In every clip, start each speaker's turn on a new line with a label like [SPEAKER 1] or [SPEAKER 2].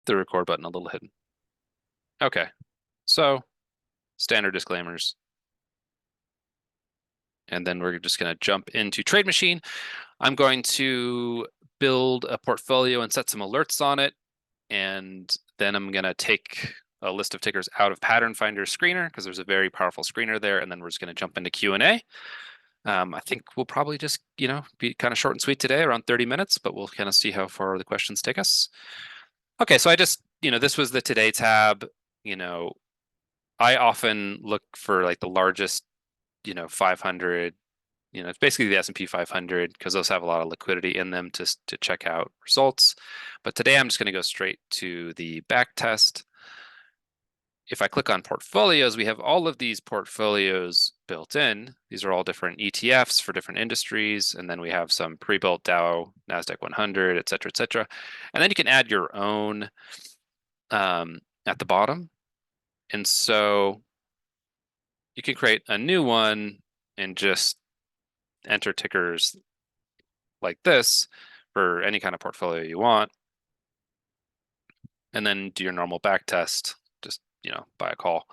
[SPEAKER 1] the record button a little hidden. Okay, so standard disclaimers. And then we're just going to jump into TradeMachine. I'm going to build a portfolio and set some alerts on it. And then I'm going to take a list of tickers out of Pattern Finder Screener because there's a very powerful screener there. And then we're just going to jump into Q&A. I think we'll probably just, be kind of short and sweet today, around 30 minutes, but we'll kind of see how far the questions take us. Okay, so I just, this was the Today tab. I often look for like the largest, 500, it's basically the S&P 500 because those have a lot of liquidity in them to check out results. But today I'm just going to go straight to the back test. If I click on portfolios, we have all of these portfolios built in. These are all different ETFs for different industries. And then we have some pre-built Dow, NASDAQ 100, et cetera, et cetera. And then you can add your own at the bottom. And so you can create a new one and just enter tickers like this for any kind of portfolio you want. And then do your normal back test, just, by a call.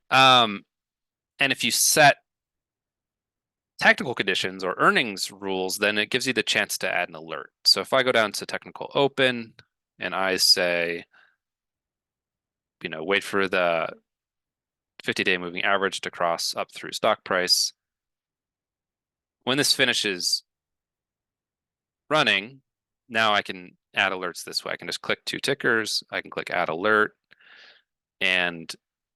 [SPEAKER 1] And if you set technical conditions or earnings rules, then it gives you the chance to add an alert. So if I go down to technical open and I say, wait for the 50-day moving average to cross up through stock price. When this finishes running, now I can add alerts this way. I can just click two tickers. I can click add alert. And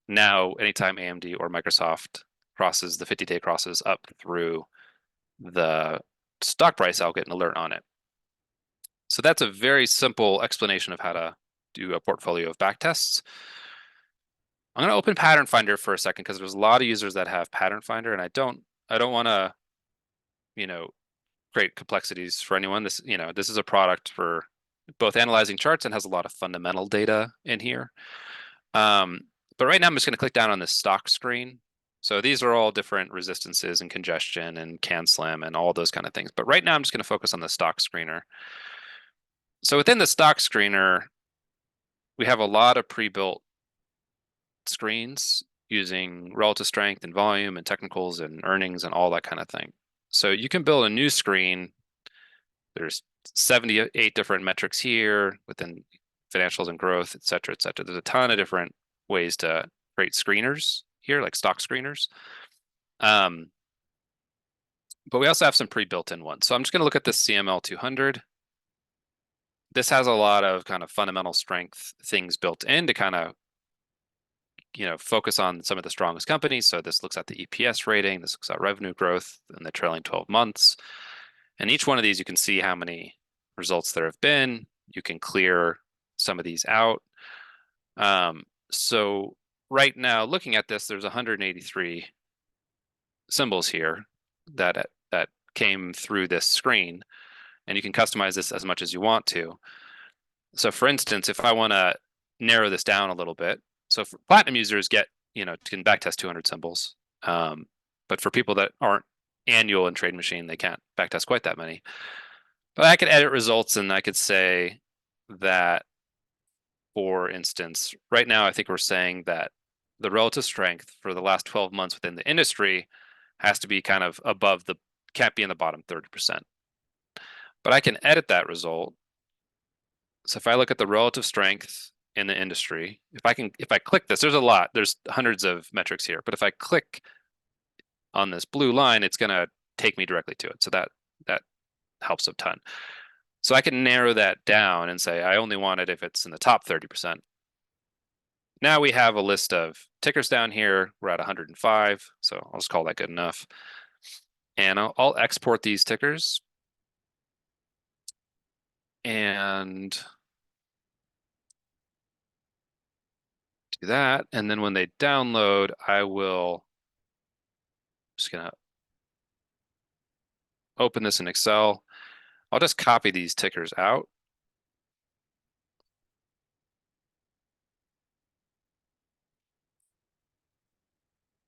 [SPEAKER 1] now anytime AMD or Microsoft crosses the 50-day crosses up through the stock price, I'll get an alert on it. So that's a very simple explanation of how to do a portfolio of backtests. I'm going to open Pattern Finder for a second because there's a lot of users that have Pattern Finder, and I don't want to, create complexities for anyone. This is a product for both analyzing charts and has a lot of fundamental data in here. But right now I'm just going to click down on this stock screen. So these are all different resistances and congestion and CanSlim and all those kind of things. But right now I'm just going to focus on the stock screener. So within the stock screener, we have a lot of pre-built screens using relative strength and volume and technicals and earnings and all that kind of thing. So you can build a new screen. There's 78 different metrics here within financials and growth, et cetera, et cetera. There's a ton of different ways to create screeners here, like stock screeners. But we also have some pre-built in ones. So I'm just going to look at this CML 200. This has a lot of kind of fundamental strength things built in to kind of, focus on some of the strongest companies. So this looks at the EPS rating. This looks at revenue growth in the trailing 12 months. And each one of these, you can see how many results there have been. You can clear some of these out. So right now, looking at this, there's 183 symbols here that came through this screen, and you can customize this as much as you want to. So for instance, if I want to narrow this down a little bit, so for platinum users can backtest 200 symbols. But for people that aren't annual in TradeMachine, they can't backtest quite that many. But I could edit results and I could say that, for instance, right now, I think we're saying that the relative strength for the last 12 months within the industry has to be kind of above can't be in the bottom 30%. But I can edit that result. So if I look at the relative strength in the industry, if I click this, there's hundreds of metrics here, but if I click on this blue line, it's going to take me directly to it. So that helps a ton. So I can narrow that down and say, I only want it if it's in the top 30%. Now we have a list of tickers down here. We're at 105. So I'll just call that good enough. And I'll export these tickers. And do that. And then when they download, just going to open this in Excel. I'll just copy these tickers out.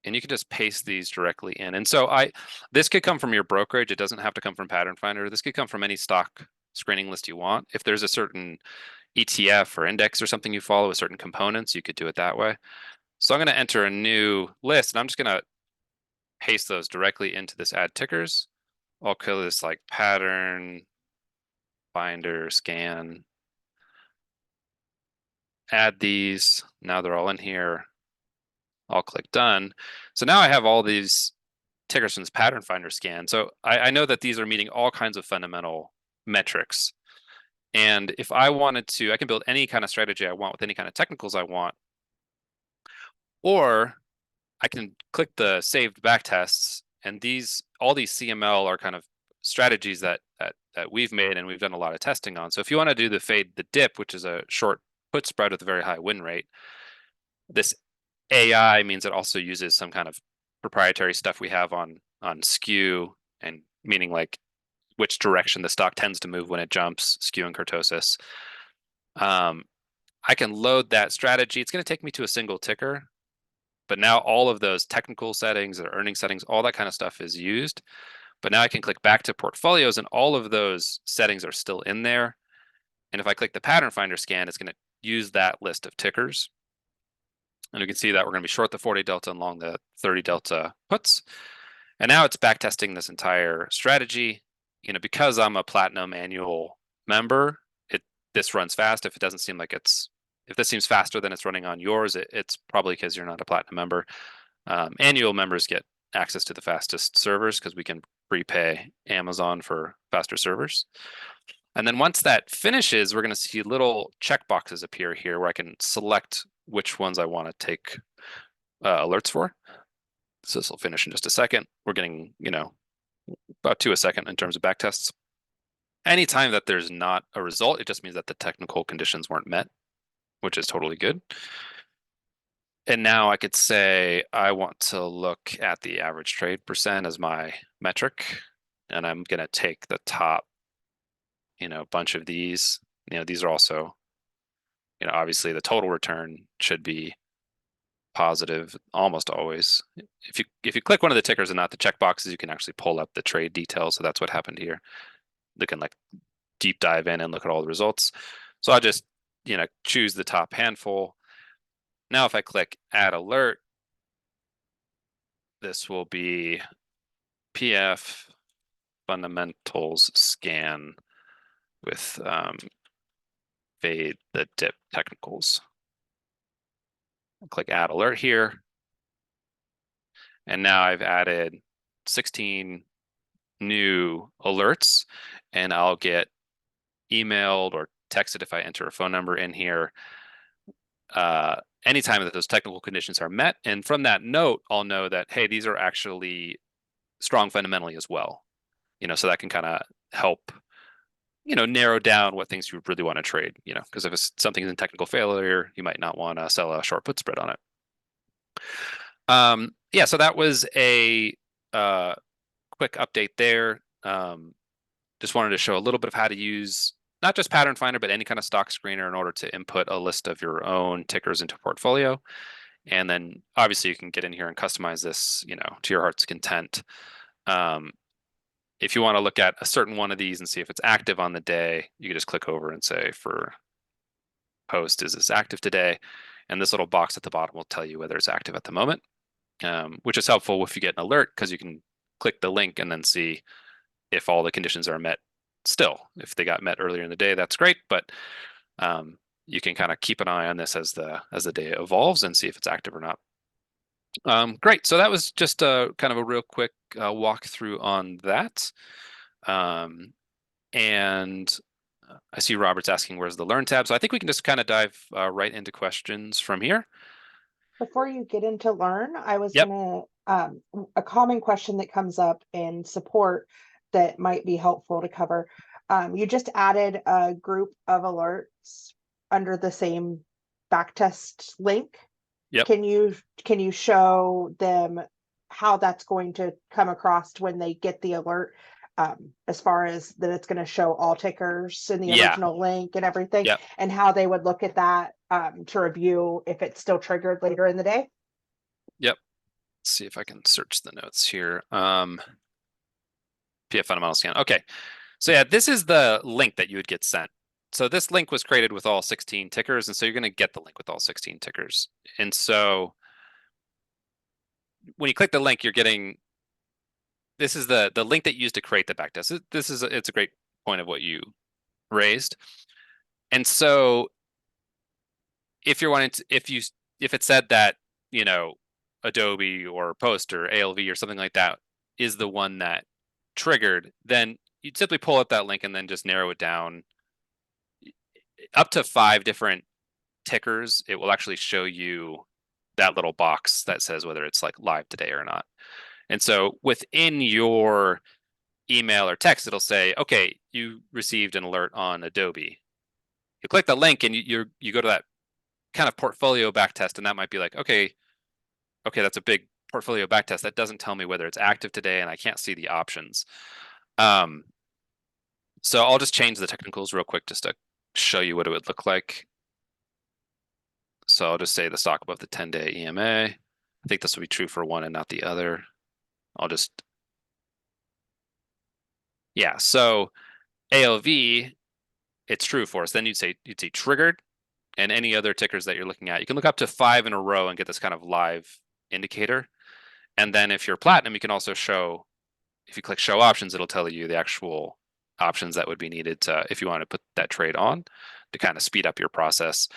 [SPEAKER 1] And you can just paste these directly in. And so this could come from your brokerage. It doesn't have to come from Pattern Finder. This could come from any stock screening list you want. If there's a certain, ETF or index or something you follow with certain components, you could do it that way. So I'm going to enter a new list, and I'm just going to paste those directly into this add tickers. I'll call this like pattern finder scan. Add these. Now they're all in here. I'll click done. So now I have all these tickers from this pattern finder scan. So I know that these are meeting all kinds of fundamental metrics. And if I wanted to, I can build any kind of strategy I want with any kind of technicals I want. Or I can click the saved backtests, and all these CML are kind of strategies that we've made and we've done a lot of testing on. So if you want to do the fade the dip, which is a short put spread with a very high win rate, this AI means it also uses some kind of proprietary stuff we have on skew, and meaning like which direction the stock tends to move when it jumps, skew and kurtosis. I can load that strategy. It's going to take me to a single ticker, but now all of those technical settings or earning settings, all that kind of stuff is used. But now I can click back to portfolios, and all of those settings are still in there. And if I click the pattern finder scan, it's going to use that list of tickers. And you can see that we're going to be short the 40 delta and long the 30 delta puts. And now it's back testing this entire strategy. Because I'm a platinum annual member, this runs fast. If this seems faster than it's running on yours, it's probably because you're not a platinum member. Annual members get access to the fastest servers because we can prepay Amazon for faster servers. And then once that finishes, we're going to see little checkboxes appear here where I can select which ones I want to take alerts for. So this will finish in just a second. We're getting, about 2 a second in terms of backtests. Anytime that there's not a result, it just means that the technical conditions weren't met, which is totally good. And now I could say I want to look at the average trade percent as my metric, and I'm going to take the top, bunch of these. These are also, obviously the total return should be positive almost always. If you click one of the tickers and not the checkboxes, you can actually pull up the trade details. So that's what happened here. They can like deep dive in and look at all the results. So I'll just, choose the top handful. Now, if I click add alert, this will be PF fundamentals scan with fade the dip technicals. I'll click add alert here. And now I've added 16 new alerts, and I'll get emailed or texted if I enter a phone number in here anytime that those technical conditions are met. And from that note, I'll know that, hey, these are actually strong fundamentally as well. So that can kind of help, narrow down what things you really want to trade, because if something's in technical failure, you might not want to sell a short put spread on it. Yeah, so that was a quick update there. Just wanted to show a little bit of how to use not just Pattern Finder, but any kind of stock screener in order to input a list of your own tickers into a portfolio. And then obviously you can get in here and customize this, to your heart's content. If you want to look at a certain one of these and see if it's active on the day, you can just click over and say for post, is this active today? And this little box at the bottom will tell you whether it's active at the moment, which is helpful if you get an alert because you can click the link and then see if all the conditions are met still. If they got met earlier in the day, that's great, but you can kind of keep an eye on this as the day evolves and see if it's active or not. Great. So that was just a kind of a real quick walkthrough on that. And I see Robert's asking where's the Learn tab. So I think we can just kind of dive right into questions from here.
[SPEAKER 2] Before you get into Learn, I was
[SPEAKER 1] Yep.
[SPEAKER 2] gonna a common question that comes up in support that might be helpful to cover. You just added a group of alerts under the same backtest link.
[SPEAKER 1] Yep.
[SPEAKER 2] Can you show them how that's going to come across when they get the alert, as far as that it's going to show all tickers in the original link and everything,
[SPEAKER 1] Yep.
[SPEAKER 2] and how they would look at that to review if it's still triggered later in the day?
[SPEAKER 1] Yep. Let's see if I can search the notes here. PF fundamental scan. Okay. So yeah, this is the link that you would get sent. so this link was created with all 16 tickers, and so you're going to get the link with all 16 tickers. And so when you click the link, you're getting this is the link that you used to create the backtest. It's a great point of what you raised. And so if you're wanting to, if it said that, you know, Adobe or Post or ALV or something like that is the one that triggered, then you'd simply pull up that link and then just narrow it down up to 5 different tickers. It will actually show you that little box that says whether it's like live today or not. And so within your email or text, it'll say, okay, you received an alert on Adobe. You click the link and you go to that kind of portfolio backtest, and that might be like, okay, that's a big portfolio backtest. That doesn't tell me whether it's active today, and I can't see the options. So I'll just change the technicals real quick just to show you what it would look like. So I'll just say the stock above the 10-day EMA. I think this will be true for one and not the other. I'll just, yeah. So ALV, it's true for us. Then you'd say triggered, and any other tickers that you're looking at. You can look up to 5 in a row and get this kind of live indicator. And then if you're platinum, you can also show, if you click show options, it'll tell you the actual options that would be needed to, if you want to put that trade on, to kind of speed up your process.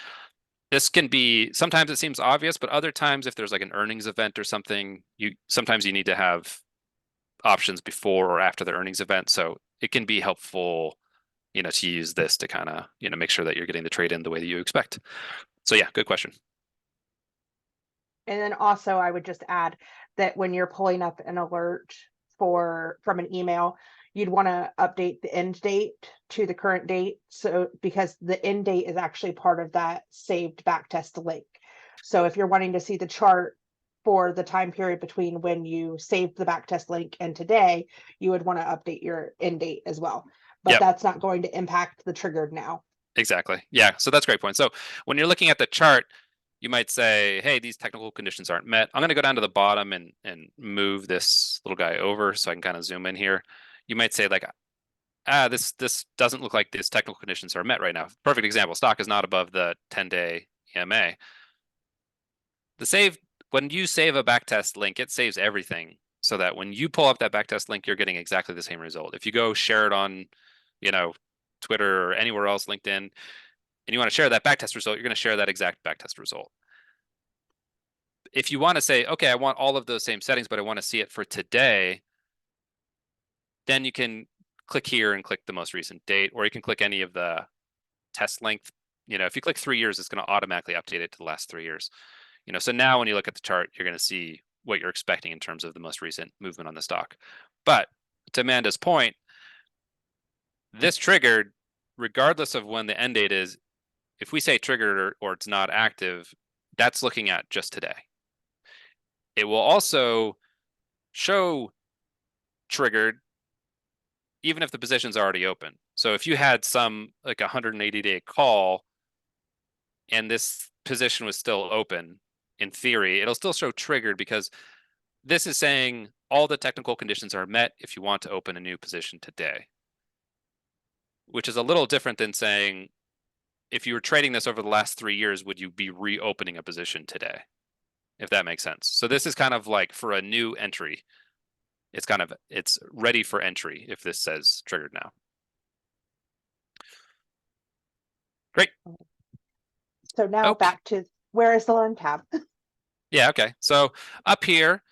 [SPEAKER 1] This can be, sometimes it seems obvious, but other times if there's like an earnings event or something, sometimes you need to have options before or after the earnings event. So it can be helpful, to use this to kind of, make sure that you're getting the trade in the way that you expect. So yeah, good question.
[SPEAKER 2] And then also I would just add that when you're pulling up an alert from an email, you'd want to update the end date to the current date. So because the end date is actually part of that saved backtest link. So if you're wanting to see the chart for the time period between when you saved the backtest link and today, you would want to update your end date as well. But
[SPEAKER 1] Yep.
[SPEAKER 2] that's not going to impact the triggered now.
[SPEAKER 1] Exactly. Yeah. So that's a great point. So when you're looking at the chart, you might say, hey, these technical conditions aren't met. I'm going to go down to the bottom and move this little guy over so I can kind of zoom in here. You might say like, this doesn't look like these technical conditions are met right now. Perfect example. Stock is not above the 10-day EMA. When you save a backtest link, it saves everything so that when you pull up that backtest link, you're getting exactly the same result. If you go share it on, Twitter or anywhere else, LinkedIn, and you want to share that backtest result, you're going to share that exact backtest result. If you want to say, okay, I want all of those same settings, but I want to see it for today, then you can click here and click the most recent date, or you can click any of the test length. If you click 3 years, it's going to automatically update it to the last 3 years. So now when you look at the chart, you're going to see what you're expecting in terms of the most recent movement on the stock. But to Amanda's point, this triggered, regardless of when the end date is, if we say triggered or it's not active, that's looking at just today. It will also show triggered even if the position's already open. So if you had some like 180-day call and this position was still open, in theory, it'll still show triggered because this is saying all the technical conditions are met if you want to open a new position today, which is a little different than saying, if you were trading this over the last 3 years, would you be reopening a position today? If that makes sense. So this is kind of like for a new entry. It's ready for entry if this says triggered now. Great.
[SPEAKER 2] So now back to where is the Learn tab?
[SPEAKER 1] Yeah, okay. So up here,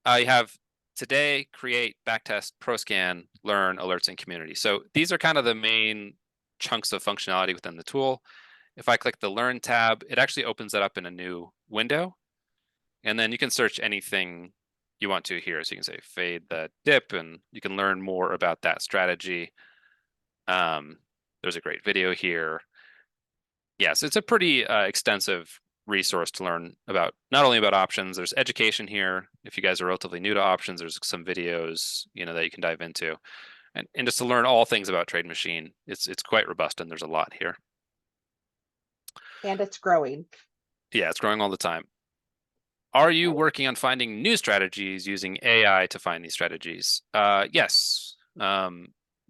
[SPEAKER 1] you have today, create, backtest, pro scan, learn, alerts, and community. So these are kind of the main chunks of functionality within the tool. If I click the learn tab, it actually opens that up in a new window. And then you can search anything you want to here. So you can say fade the dip, and you can learn more about that strategy. There's a great video here. Yes, it's a pretty extensive resource to learn about, not only about options, there's education here. If you guys are relatively new to options, there's some videos, that you can dive into. And just to learn all things about TradeMachine, it's quite robust and there's a lot here.
[SPEAKER 2] And it's growing.
[SPEAKER 1] Yeah, it's growing all the time. Are you working on finding new strategies using AI to find these strategies? Yes.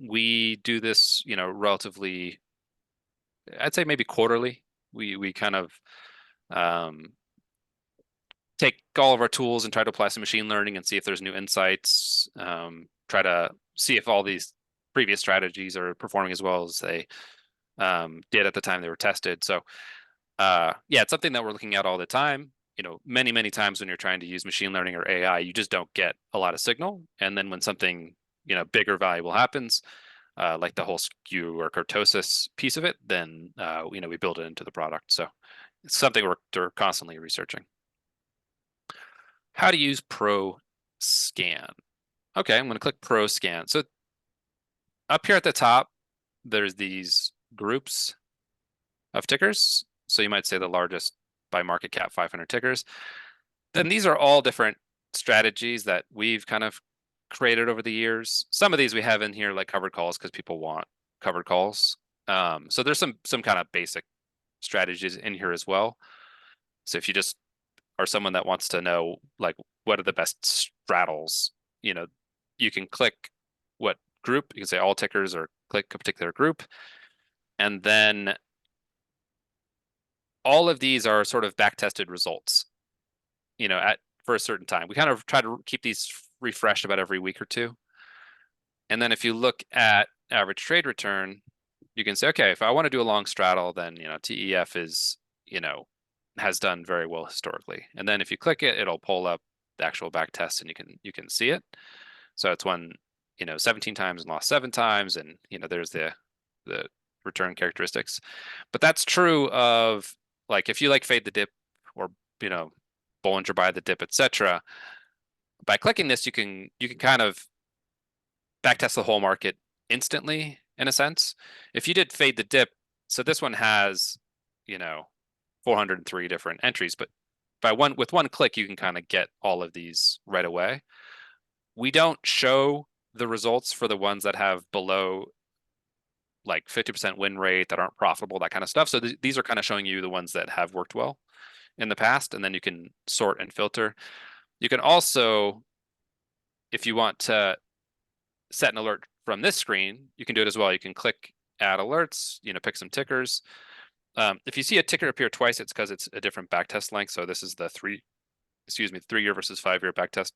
[SPEAKER 1] We do this, relatively I'd say maybe quarterly. We kind of um, take all of our tools and try to apply some machine learning and see if there's new insights. Try to see if all these previous strategies are performing as well as they did at the time they were tested. So yeah, it's something that we're looking at all the time. Many times when you're trying to use machine learning or AI, you just don't get a lot of signal. And then when something, big or valuable happens, like the whole skew or kurtosis piece of it, then, we build it into the product. So it's something we're constantly researching. How to use Pro Scan. Okay, I'm going to click Pro Scan. So up here at the top, there's these groups of tickers. So you might say the largest by market cap 500 tickers. Then these are all different strategies that we've kind of created over the years. Some of these we have in here like covered calls because people want covered calls. So there's some kind of basic strategies in here as well. So if you just are someone that wants to know like what are the best straddles, you know, you can click what group, you can say all tickers or click a particular group. And then all of these are sort of back tested results, at for a certain time. We kind of try to keep these refreshed about every week or two. And then if you look at average trade return, you can say, okay, if I want to do a long straddle, then TEF is, has done very well historically. And then if you click it, it'll pull up the actual back test and you can see it. So it's won, 17 times and lost 7 times, and there's the return characteristics. But that's true of like if you like fade the dip or Bollinger buy the dip, etc. By clicking this, you can kind of backtest the whole market instantly in a sense. If you did fade the dip, so this one has, you know, 403 different entries, but with one click, you can kind of get all of these right away. We don't show the results for the ones that have below like 50% win rate that aren't profitable, that kind of stuff. So these are kind of showing you the ones that have worked well in the past, and then you can sort and filter. You can also, if you want to set an alert from this screen, you can do it as well. You can click add alerts, pick some tickers. If you see a ticker appear twice, it's because it's a different backtest length. So this is the 3-year versus 5-year backtest.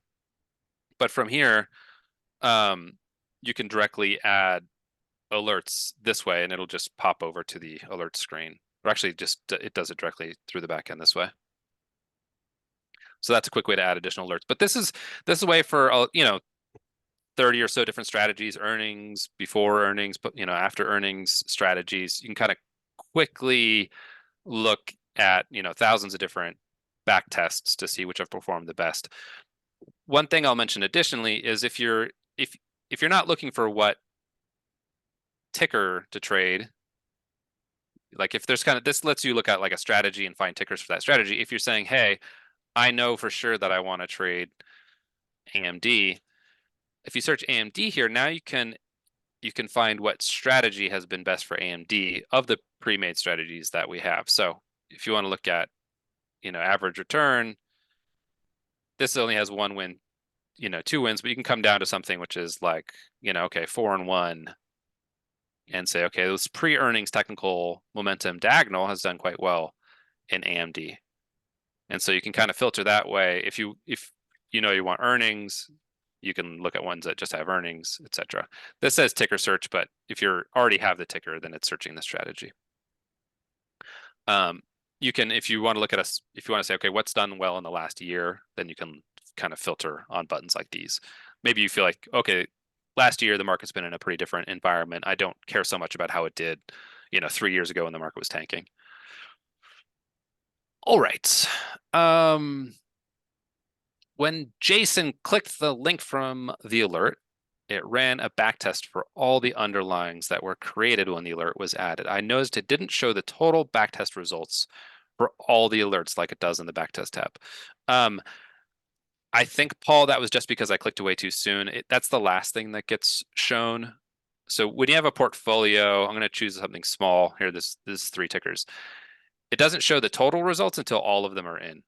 [SPEAKER 1] But from here, you can directly add alerts this way, and it'll just pop over to the alert screen. Or actually, just it does it directly through the backend this way. So that's a quick way to add additional alerts. But this is a way for 30 or so different strategies, earnings, before earnings, but after earnings strategies. You can kind of quickly look at thousands of different back tests to see which have performed the best. One thing I'll mention additionally is if you're not looking for what ticker to trade, like if there's kind of, this lets you look at like a strategy and find tickers for that strategy. If you're saying, hey, I know for sure that I want to trade AMD, if you search AMD here, now you can find what strategy has been best for AMD of the pre-made strategies that we have. So if you want to look at average return, this only has 1 win, 2 wins, but you can come down to something which is like, okay, 4-1, and say, okay, this pre-earnings technical momentum diagonal has done quite well in AMD. And so you can kind of filter that way. If you want earnings, you can look at ones that just have earnings, etc. This says ticker search, but if you already have the ticker, then it's searching the strategy. You can, if you want to look at if you want to say, okay, what's done well in the last year, then you can kind of filter on buttons like these. Maybe you feel like, okay, last year the market's been in a pretty different environment. I don't care so much about how it did, 3 years ago when the market was tanking. All right. When Jason clicked the link from the alert, it ran a backtest for all the underlyings that were created when the alert was added. I noticed it didn't show the total backtest results for all the alerts like it does in the backtest tab. I think, Paul, that was just because I clicked away too soon. That's the last thing that gets shown. So when you have a portfolio, I'm going to choose something small here. This is 3 tickers. It doesn't show the total results until all of them are in.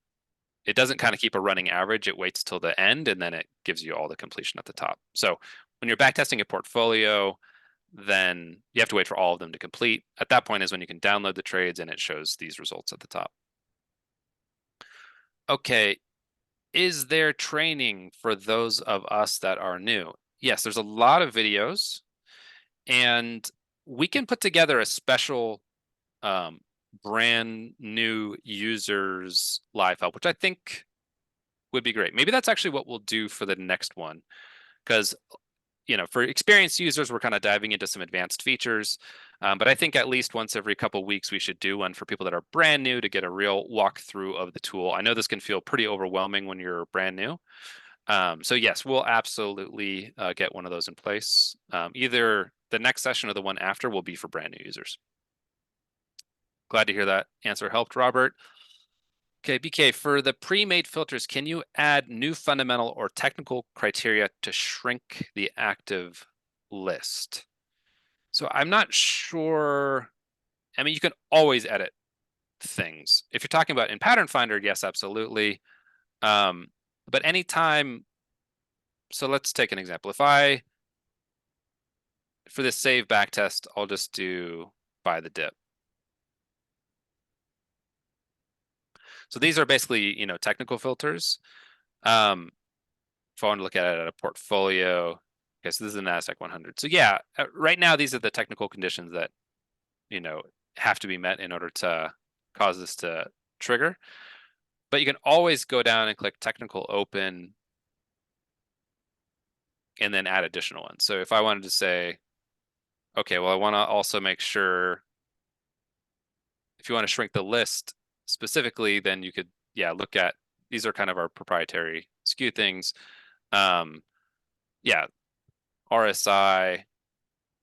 [SPEAKER 1] It doesn't kind of keep a running average. It waits till the end, and then it gives you all the completion at the top. So when you're backtesting a portfolio, then you have to wait for all of them to complete. At that point is when you can download the trades and it shows these results at the top. Okay, is there training for those of us that are new? Yes, there's a lot of videos, and we can put together a special brand new users live help, which I think would be great. Maybe that's actually what we'll do for the next one, because for experienced users, we're kind of diving into some advanced features. But I think at least once every couple of weeks, we should do one for people that are brand new to get a real walkthrough of the tool. I know this can feel pretty overwhelming when you're brand new. So yes, we'll absolutely get one of those in place. Either the next session or the one after will be for brand new users. Glad to hear that answer helped, Robert. Okay, BK, for the pre-made filters, can you add new fundamental or technical criteria to shrink the active list? So I'm not sure. I mean, you can always edit things. If you're talking about in Pattern Finder, yes, absolutely. But anytime, so let's take an example. For this save back test, I'll just do by the dip. So these are basically, technical filters. If I want to look at it at a portfolio, okay, so this is the NASDAQ 100. So yeah, right now, these are the technical conditions that, have to be met in order to cause this to trigger. But you can always go down and click technical open and then add additional ones. So if I wanted to say, okay, well, I want to also make sure if you want to shrink the list specifically, then you could, look at, these are kind of our proprietary skew things. Yeah, RSI.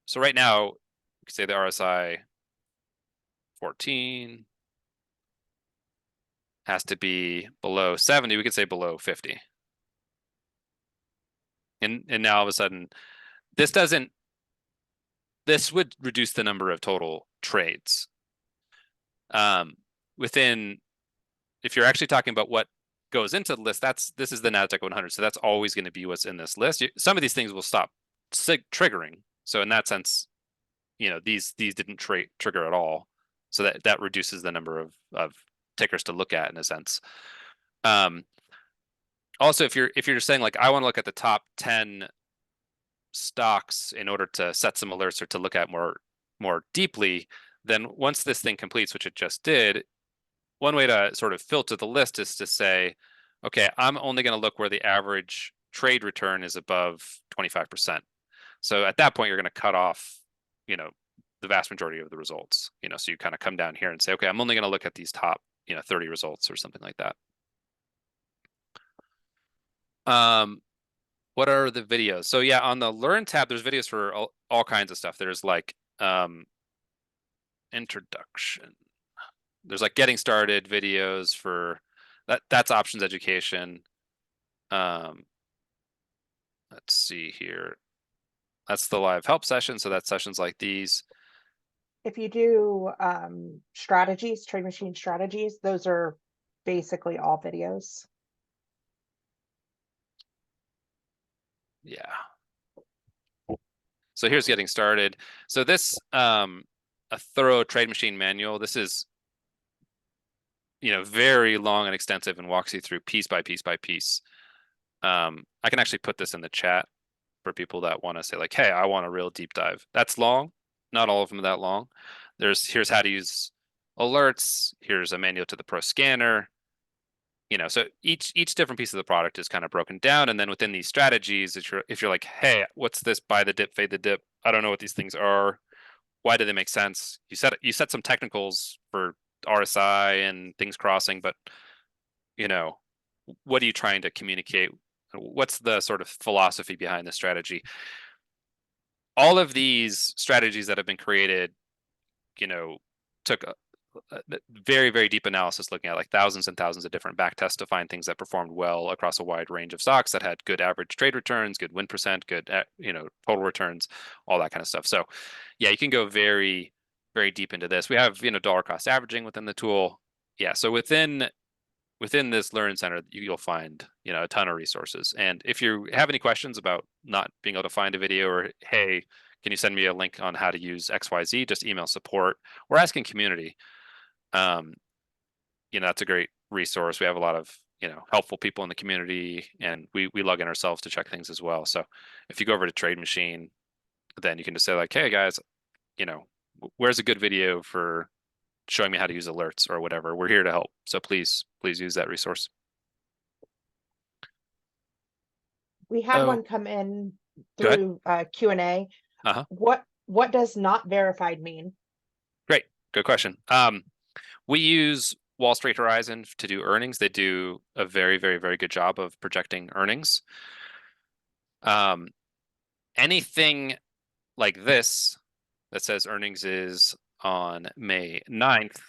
[SPEAKER 1] So right now, you could say the RSI 14 has to be below 70. We could say below 50. And now all of a sudden, this would reduce the number of total trades. Within, if you're actually talking about what goes into the list, this is the NASDAQ 100. So that's always going to be what's in this list. Some of these things will stop triggering. So in that sense, these didn't trigger at all. So that reduces the number of tickers to look at in a sense. Also, if you're saying like, I want to look at the top 10 stocks in order to set some alerts or to look at more deeply, then once this thing completes, which it just did, one way to sort of filter the list is to say, okay, I'm only going to look where the average trade return is above 25%. So at that point, you're going to cut off, the vast majority of the results. So you kind of come down here and say, okay, I'm only going to look at these top, 30 results or something like that. What are the videos? So yeah, on the Learn tab, there's videos for all kinds of stuff. There's like introduction. There's like getting started videos for that's options education. Let's see here. That's the live help session. So that's sessions like these.
[SPEAKER 2] If you do strategies, TradeMachine strategies, those are basically all videos.
[SPEAKER 1] Yeah. So here's getting started. So this a thorough TradeMachine manual. This is very long and extensive and walks you through piece by piece by piece. I can actually put this in the chat for people that want to say like, hey, I want a real deep dive. That's long. Not all of them are that long. Here's how to use alerts. Here's a manual to the pro scanner. So each different piece of the product is kind of broken down, and then within these strategies, if you're like, hey, what's this buy the dip, fade the dip? I don't know what these things are. Why do they make sense? You set some technicals for RSI and things crossing, but what are you trying to communicate? What's the sort of philosophy behind the strategy? All of these strategies that have been created, took a very, very deep analysis looking at like thousands and thousands of different back tests to find things that performed well across a wide range of stocks that had good average trade returns, good win percent, good, total returns, all that kind of stuff. So yeah, you can go very, very deep into this. We have, dollar cost averaging within the tool. Yeah. So within this Learn Center, you'll find, a ton of resources. And if you have any questions about not being able to find a video or, hey, can you send me a link on how to use XYZ? Just email support. We're asking community. Um, that's a great resource. We have a lot of, helpful people in the community, and we log in ourselves to check things as well. So if you go over to TradeMachine, then you can just say like, hey guys, where's a good video for showing me how to use alerts or whatever. We're here to help. So please use that resource.
[SPEAKER 2] We had
[SPEAKER 1] Oh,
[SPEAKER 2] one come in
[SPEAKER 1] go ahead.
[SPEAKER 2] through Q&A.
[SPEAKER 1] Uh-huh.
[SPEAKER 2] What does not verified mean?
[SPEAKER 1] Great. Good question. We use Wall Street Horizon to do earnings. They do a very, very, very good job of projecting earnings. Um, anything like this that says earnings is on May 9th,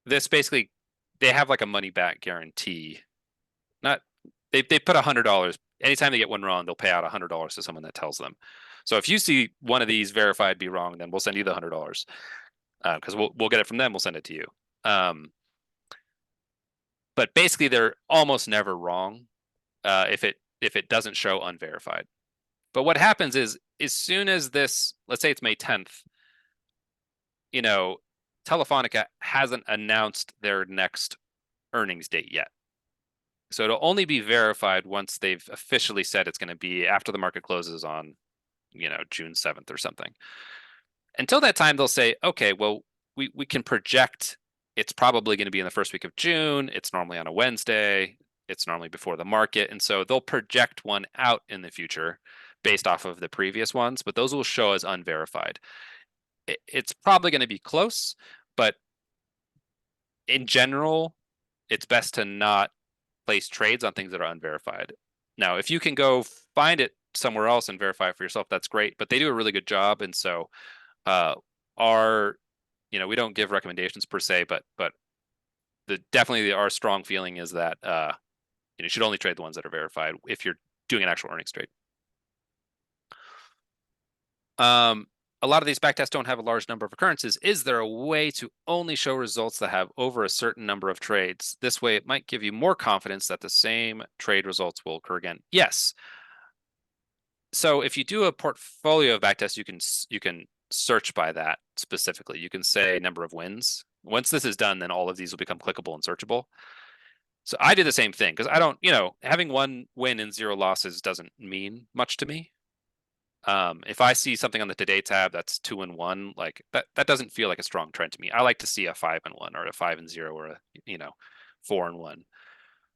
[SPEAKER 1] this basically, they have like a money back guarantee. Not they put $100. Anytime they get one wrong, they'll pay out $100 to someone that tells them. So if you see one of these verified be wrong, then we'll send you the $100 because we'll get it from them. We'll send it to you. But basically, they're almost never wrong if it doesn't show unverified. But what happens is, as soon as this, let's say it's May 10th, Telefonica hasn't announced their next earnings date yet. So it'll only be verified once they've officially said it's going to be after the market closes on, June 7th or something. Until that time, they'll say, okay, well, we can project it's probably going to be in the first week of June. It's normally on a Wednesday. It's normally before the market. And so they'll project one out in the future based off of the previous ones, but those will show as unverified. It's probably going to be close, but in general, it's best to not place trades on things that are unverified. Now, if you can go find it somewhere else and verify it for yourself, that's great. But they do a really good job, and so our, we don't give recommendations per se, but definitely our strong feeling is that you should only trade the ones that are verified if you're doing an actual earnings trade. A lot of these backtests don't have a large number of occurrences. Is there a way to only show results that have over a certain number of trades? This way, it might give you more confidence that the same trade results will occur again. Yes. So if you do a portfolio of backtests, you can search by that specifically. You can say number of wins. Once this is done, then all of these will become clickable and searchable. So I did the same thing because I don't, having one win and 0 losses doesn't mean much to me. If I see something on the today tab that's 2 and 1, like that doesn't feel like a strong trend to me. I like to see a 5 and 1 or a 5 and 0 or a 4 and 1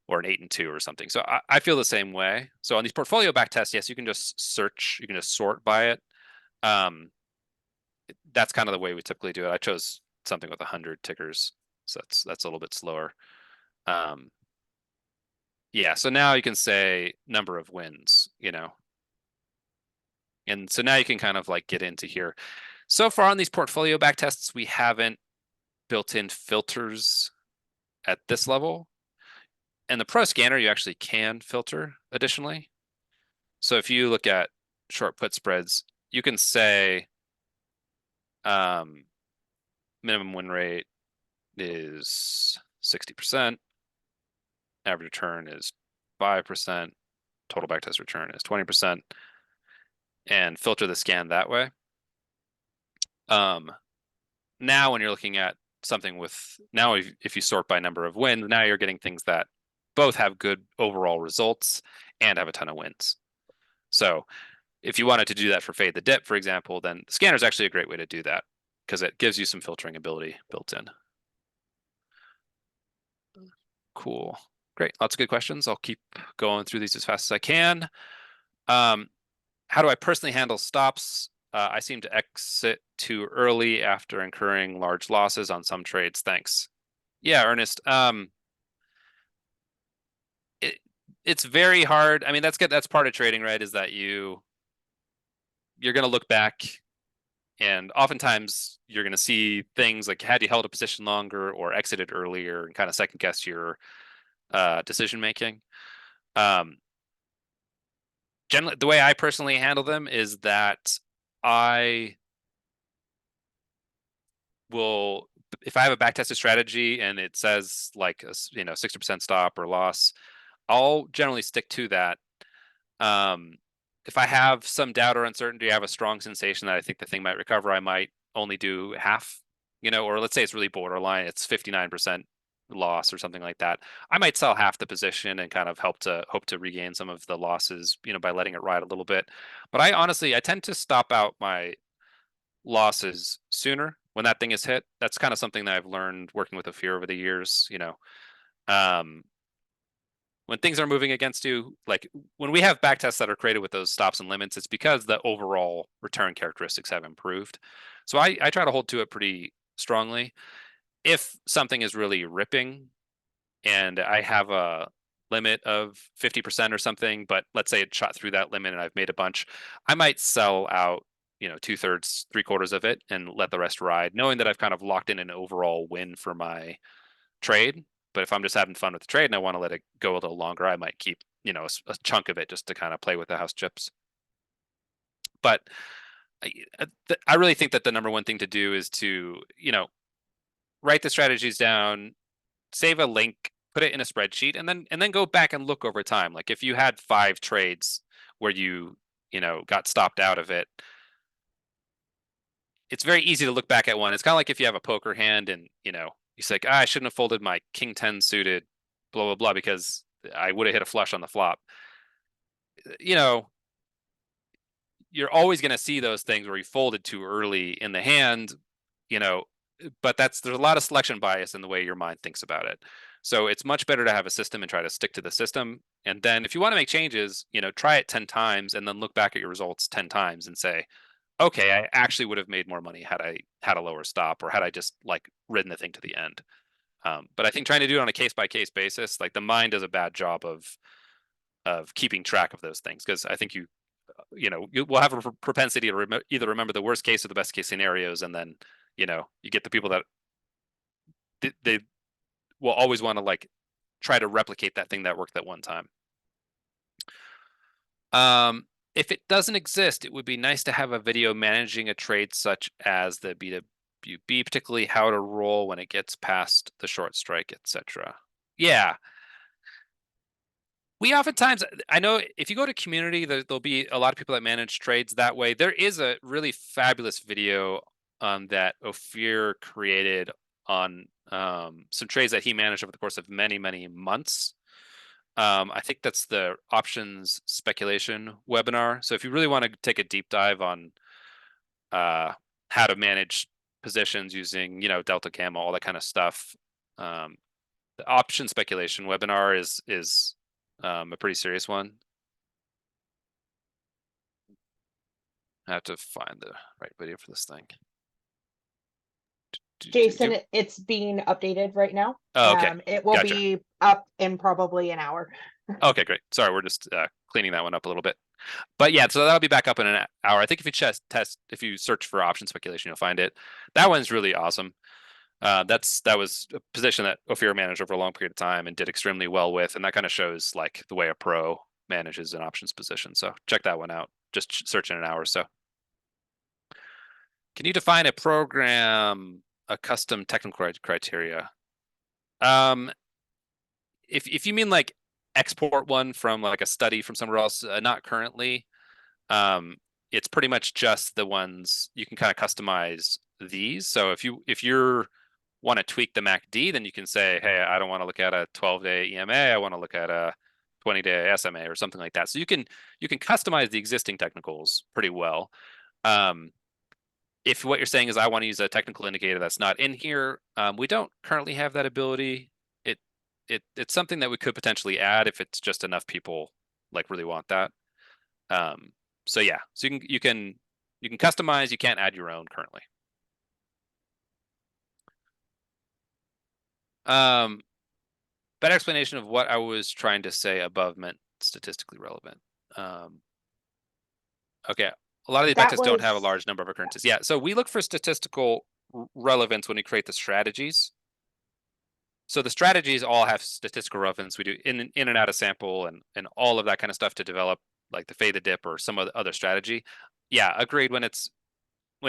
[SPEAKER 1] or an 8 and 2 or something. So I feel the same way. So on these portfolio back tests, yes, you can just search, you can just sort by it. That's kind of the way we typically do it. I chose something with 100 tickers, so that's a little bit slower. Yeah, so now you can say number of wins, and so now you can kind of like get into here. So far on these portfolio back tests, we haven't built in filters at this level. And the Pro Scanner, you actually can filter additionally. So if you look at short put spreads, you can say minimum win rate is 60%, average return is 5%, total backtest return is 20%, and filter the scan that way. Now when you're looking at something with, now if you sort by number of wins, now you're getting things that both have good overall results and have a ton of wins. So if you wanted to do that for fade the dip, for example, then the scanner is actually a great way to do that because it gives you some filtering ability built in. Cool. Great. Lots of good questions. I'll keep going through these as fast as I can. How do I personally handle stops? I seem to exit too early after incurring large losses on some trades. Thanks. Yeah, Ernest. It's very hard. I mean, that's good. That's part of trading, right? Is that you're going to look back, and oftentimes you're going to see things like had you held a position longer or exited earlier, and kind of second guess your decision making. Generally, the way I personally handle them is that I will, if I have a backtested strategy and it says like a 60% stop or loss, I'll generally stick to that. if I have some doubt or uncertainty, I have a strong sensation that I think the thing might recover, I might only do half, or let's say it's really borderline, it's 59% loss or something like that. I might sell half the position and kind of hope to regain some of the losses, by letting it ride a little bit. But I tend to stop out my losses sooner when that thing is hit. That's kind of something that I've learned working with Ophir over the years, Um, when things are moving against you, like when we have backtests that are created with those stops and limits, it's because the overall return characteristics have improved. So I try to hold to it pretty strongly. If something is really ripping and I have a limit of 50% or something, but let's say it shot through that limit and I've made a bunch, I might sell out, 2/3, 3/4 of it and let the rest ride, knowing that I've kind of locked in an overall win for my trade. But if I'm just having fun with the trade and I want to let it go a little longer, I might keep, a chunk of it just to kind of play with the house chips. But I really think that the number one thing to do is to, write the strategies down, save a link, put it in a spreadsheet, and then go back and look over time. Like if you had 5 trades where you got stopped out of it, it's very easy to look back at one. It's kind of like if you have a poker hand and you say, I shouldn't have folded my king 10 suited, blah blah blah, because I would have hit a flush on the flop. You know, you're always going to see those things where you folded too early in the hand, you know, but there's a lot of selection bias in the way your mind thinks about it. So it's much better to have a system and try to stick to the system. And then if you want to make changes, try it 10 times and then look back at your results 10 times and say, okay, I actually would have made more money had I had a lower stop or had I just like ridden the thing to the end. But I think trying to do it on a case by case basis, like the mind does a bad job of keeping track of those things, because I think you will have a propensity to either remember the worst case or the best case scenarios, and then you get the people that they will always want to like try to replicate that thing that worked that one time. If it doesn't exist, it would be nice to have a video managing a trade such as the BWB, particularly how to roll when it gets past the short strike, etc. Yeah, we oftentimes, I know if you go to community, there'll be a lot of people that manage trades that way. There is a really fabulous video that Ophir created on some trades that he managed over the course of many, many months. I think that's the options speculation webinar. So if you really want to take a deep dive on how to manage positions using, delta gamma, all that kind of stuff, the option speculation webinar is a pretty serious one. I have to find the right video for this thing.
[SPEAKER 2] Jason, it's being updated right now.
[SPEAKER 1] Oh, okay.
[SPEAKER 2] It will
[SPEAKER 1] Gotcha.
[SPEAKER 2] be up in probably an hour.
[SPEAKER 1] Okay, great. Sorry, we're just cleaning that one up a little bit. But yeah, so that'll be back up in an hour. I think if you search for option speculation, you'll find it. That one's really awesome. That was a position that Ophir managed over a long period of time and did extremely well with, and that kind of shows like the way a pro manages an options position. So check that one out. Just search in an hour or so. Can you define a program, a custom technical criteria? If you mean like export one from like a study from somewhere else, not currently. It's pretty much just the ones you can kind of customize these. So if you're want to tweak the MACD, then you can say, hey, I don't want to look at a 12-day EMA. I want to look at a 20-day SMA or something like that. So you can customize the existing technicals pretty well. If what you're saying is I want to use a technical indicator that's not in here, we don't currently have that ability. It's something that we could potentially add if it's just enough people like really want that. So yeah, so you can customize. You can't add your own currently. Better explanation of what I was trying to say above meant statistically relevant. Okay, a lot of these
[SPEAKER 2] That
[SPEAKER 1] backtests don't have a
[SPEAKER 2] was
[SPEAKER 1] large number of occurrences. Yeah, so we look for statistical relevance when we create the strategies. So the strategies all have statistical relevance. We do in and out of sample and all of that kind of stuff to develop like the fade the dip or some other strategy. Yeah, agreed. When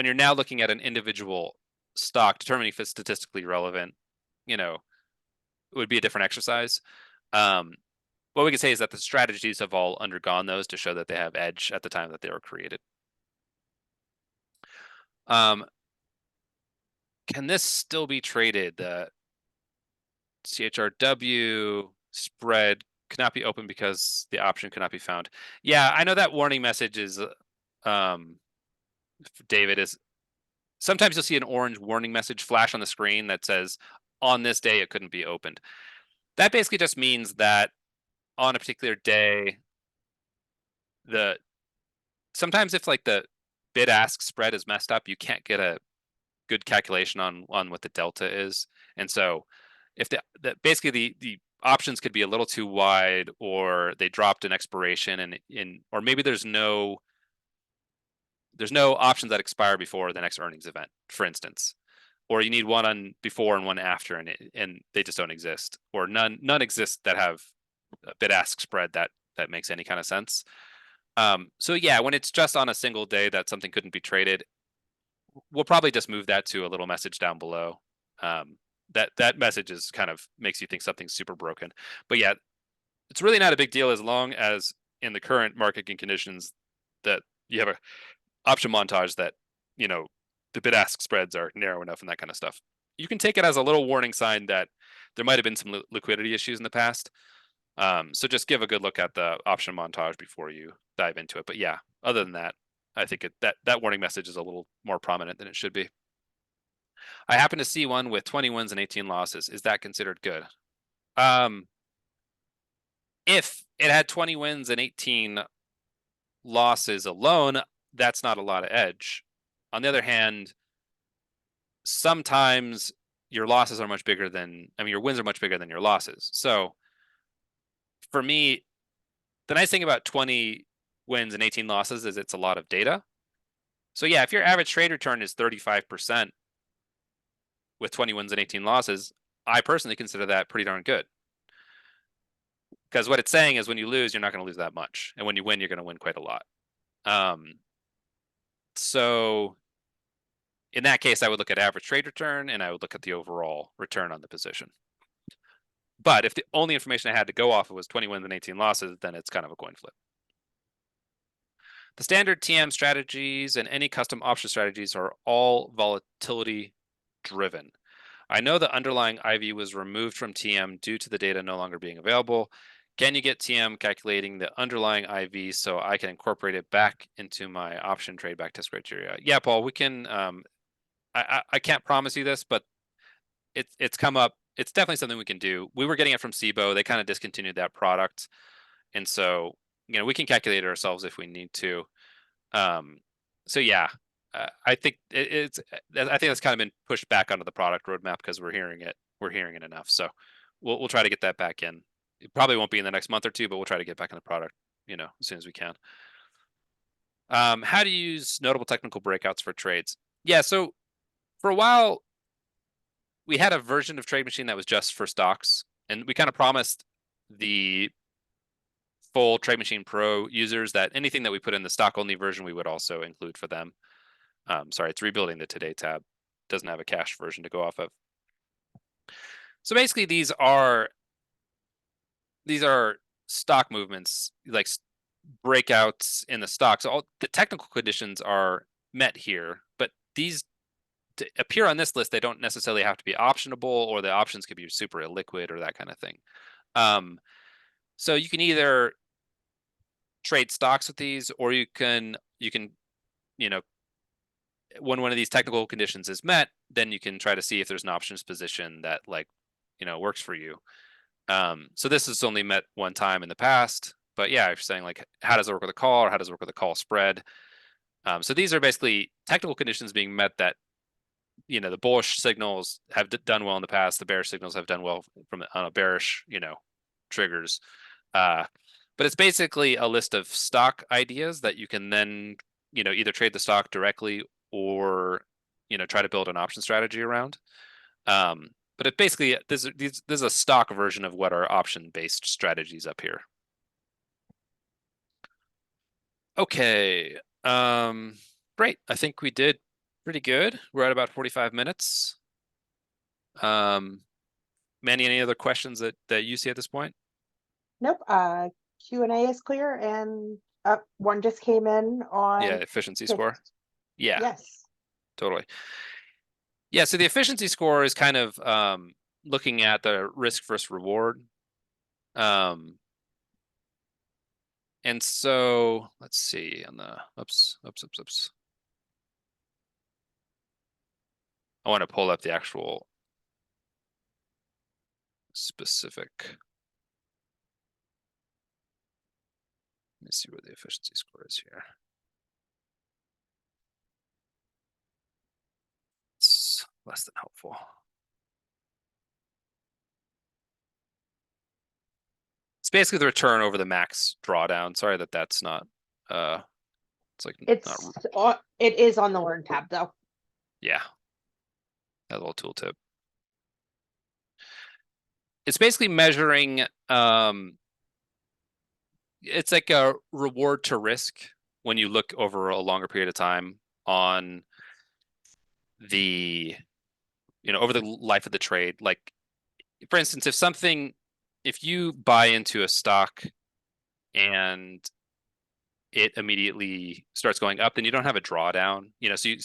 [SPEAKER 1] you're now looking at an individual stock, determining if it's statistically relevant, it would be a different exercise. what we can say is that the strategies have all undergone those to show that they have edge at the time that they were created. Can this still be traded? The CHRW spread cannot be opened because the option cannot be found. Yeah, I know that warning message is, David, is sometimes you'll see an orange warning message flash on the screen that says, on this day, it couldn't be opened. That basically just means that on a particular day, sometimes if like the bid ask spread is messed up, you can't get a good calculation on what the delta is. And so if basically the options could be a little too wide, or they dropped an expiration or maybe there's no options that expire before the next earnings event, for instance, or you need one on before and one after, and they just don't exist, or none exist that have a bid ask spread that makes any kind of sense. So yeah, when it's just on a single day that something couldn't be traded, we'll probably just move that to a little message down below. That message is kind of makes you think something's super broken. But yeah, it's really not a big deal as long as in the current market conditions that you have a option montage that, the bid ask spreads are narrow enough and that kind of stuff. You can take it as a little warning sign that there might have been some liquidity issues in the past. So just give a good look at the option montage before you dive into it. But yeah, other than that, I think that warning message is a little more prominent than it should be. I happen to see one with 20 wins and 18 losses. Is that considered good? If it had 20 wins and 18 losses alone, that's not a lot of edge. On the other hand, sometimes your losses are much bigger than, your wins are much bigger than your losses. So for me, the nice thing about 20 wins and 18 losses is it's a lot of data. So yeah, if your average trade return is 35% with 20 wins and 18 losses, I personally consider that pretty darn good. Because what it's saying is when you lose, you're not going to lose that much. And when you win, you're going to win quite a lot. So in that case, I would look at average trade return and I would look at the overall return on the position. But if the only information I had to go off of was 20 wins and 18 losses, then it's kind of a coin flip. The standard TM strategies and any custom option strategies are all volatility driven. I know the underlying IV was removed from TM due to the data no longer being available. Can you get TM calculating the underlying IV so I can incorporate it back into my option trade back test criteria? Yeah, Paul, we can. I can't promise you this, but it's come up. It's definitely something we can do. We were getting it from SIBO. They kind of discontinued that product, and so we can calculate it ourselves if we need to. So yeah, I think I think that's kind of been pushed back onto the product roadmap because we're hearing it. We're hearing it enough. So we'll try to get that back in. It probably won't be in the next month or two, but we'll try to get back in the product, as soon as we can. How to use notable technical breakouts for trades? Yeah, so for a while we had a version of TradeMachine that was just for stocks, and we kind of promised the full TradeMachine Pro users that anything that we put in the stock only version we would also include for them. Sorry, it's rebuilding the Today tab. Doesn't have a cache version to go off of. So basically, these are stock movements, like breakouts in the stock. So all the technical conditions are met here, but these to appear on this list, they don't necessarily have to be optionable, or the options could be super illiquid or that kind of thing. So you can either trade stocks with these, or you can when one of these technical conditions is met, then you can try to see if there's an options position that works for you. So this is only met one time in the past, but yeah, if you're saying like, how does it work with a call, or how does it work with a call spread? So these are basically technical conditions being met that, the bullish signals have done well in the past. The bearish signals have done well on a bearish, triggers. But it's basically a list of stock ideas that you can then, either trade the stock directly or, try to build an option strategy around. But it basically, this is a stock version of what are option-based strategies up here. Okay. Great. I think we did pretty good. We're at about 45 minutes. Manny, any other questions that you see at this point?
[SPEAKER 2] Nope. Q&A is clear, and one just came in
[SPEAKER 1] Yeah,
[SPEAKER 2] on
[SPEAKER 1] efficiency
[SPEAKER 2] his,
[SPEAKER 1] score. Yeah,
[SPEAKER 2] yes.
[SPEAKER 1] totally. Yeah, so the efficiency score is kind of looking at the risk versus reward. And so let's see on the oops. I want to pull up the actual specific. Let me see where the efficiency score is here. It's less than helpful. It's basically the return over the max drawdown. Sorry that that's not it's like not
[SPEAKER 2] It is on the Learn tab though.
[SPEAKER 1] yeah. That little tooltip. It's basically measuring it's like a reward to risk when you look over a longer period of time on the over the life of the trade. Like for instance, if you buy into a stock and it immediately starts going up, then you don't have a drawdown. So you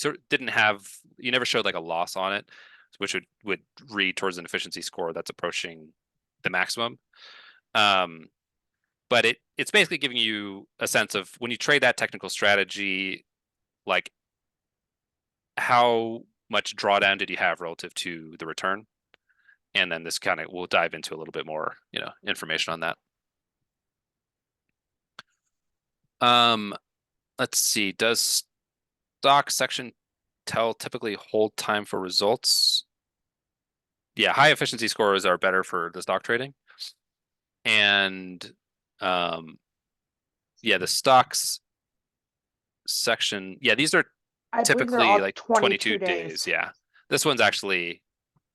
[SPEAKER 1] you never showed like a loss on it, which would read towards an efficiency score that's approaching the maximum. But it's basically giving you a sense of when you trade that technical strategy, like how much drawdown did you have relative to the return? And then this kind of we'll dive into a little bit more, information on that. Let's see. Does stock section tell typically hold time for results? Yeah, high efficiency scores are better for the stock trading. And yeah, the stocks section, yeah, these are
[SPEAKER 2] I believe they're
[SPEAKER 1] typically
[SPEAKER 2] all
[SPEAKER 1] like 22
[SPEAKER 2] 22
[SPEAKER 1] days.
[SPEAKER 2] days.
[SPEAKER 1] Yeah. This one's actually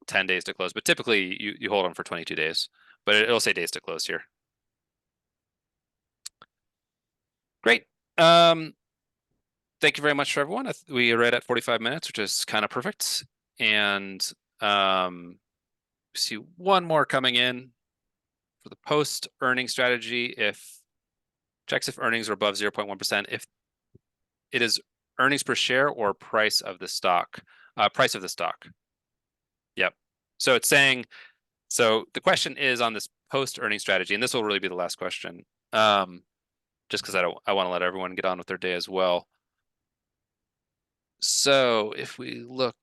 [SPEAKER 1] 10 days to close, but typically you hold them for 22 days. But it'll say days to close here. Great. Thank you very much for everyone. We read at 45 minutes, which is kind of perfect. And see one more coming in for the post earning strategy. If checks if earnings are above 0.1%, if it is earnings per share or price of the stock. Price of the stock. Yep. So it's saying, so the question is on this post earning strategy, and this will really be the last question. Just because I want to let everyone get on with their day as well. So if we look,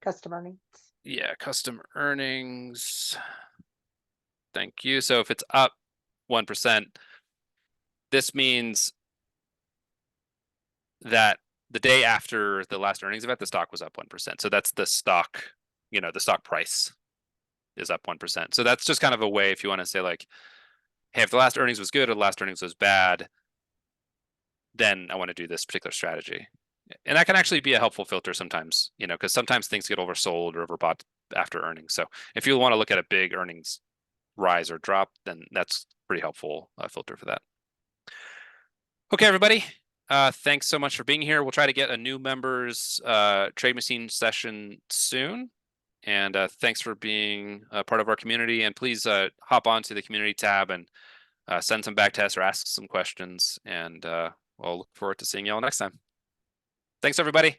[SPEAKER 2] Custom earnings.
[SPEAKER 1] yeah, custom earnings. Thank you. So if it's up 1%, this means that the day after the last earnings event, the stock was up 1%. So that's the stock, the stock price is up 1%. So that's just kind of a way if you want to say like, hey, if the last earnings was good or the last earnings was bad, then I want to do this particular strategy. And that can actually be a helpful filter sometimes, because sometimes things get oversold or overbought after earnings. So if you want to look at a big earnings rise or drop, then that's pretty helpful filter for that. Okay, everybody. Thanks so much for being here. We'll try to get a new members TradeMachine session soon. And thanks for being a part of our community. And please hop onto the community tab and send some back tests or ask some questions. And we'll look forward to seeing you all next time. Thanks, everybody.